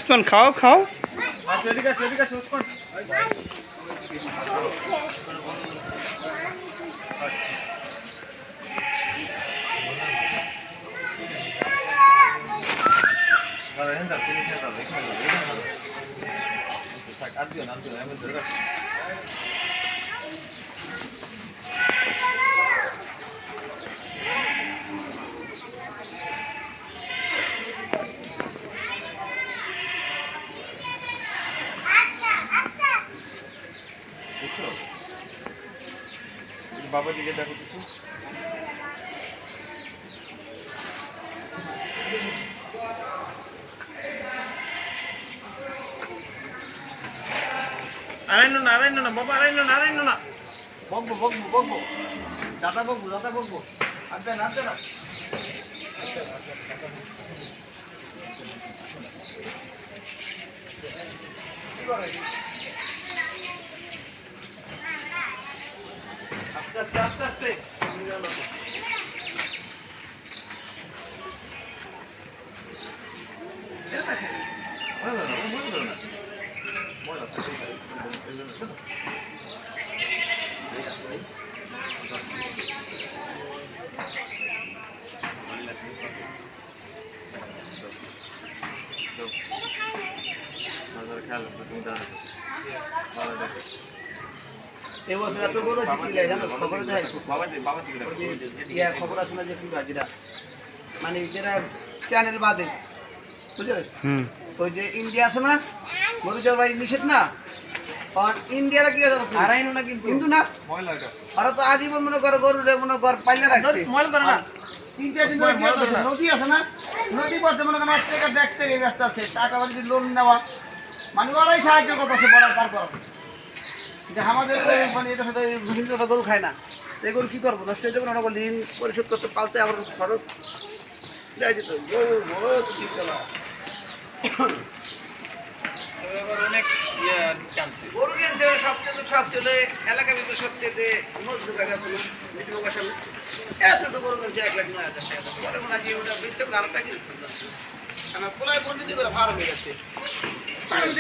ওসমান খাও খাও। আচ্ছা এদিকে আসো, এদিকে আসো ওসমান। বাবা দিকে দেখো কিছু। আড়াইনো না বাবা, আড়াইনো না বকবো দাদা বকবো আনতে না আস্তে খবর আছে না যে কি যেটা মানে যেটা চ্যানেল বাদে বুঝলে, ওই যে ইন্ডিয়া আছে না গরু জবাই নিষেধ না, আর ইন্ডিয়ারা কি হারাইনো না কিন্তু না ওরা তো আজীবন মনে করে গরু মনে কর পাইলে রাখছে তিনটা দিন নদী আছে না, নদী পথে মনে করেন টাকা দেখতে গিয়ে ব্যস্ত আছে, টাকা যদি লোন নেওয়া মানে ওরাই সাহায্য করতেছে বড় পার করা যে আমাদের মানে এটার সাথে হিন্দুরা গরু খায় না, এই গরু কী করবো নষ্ট হয়ে যাবে না, ঋণ পরিশোধ করতে পালতে আবার খরচ দেয় যেত গরু কিনতে সবচেয়ে এলাকার ভিতরে সবচেয়ে মজদুর আছে না এতটুকু গরু কিনছে 1,09,000 টাকা পরে মনে হয় ওটা বেচতে আরো টাকা পোলায় পণ্ডিত করে ভাড়া হয়ে গেছে।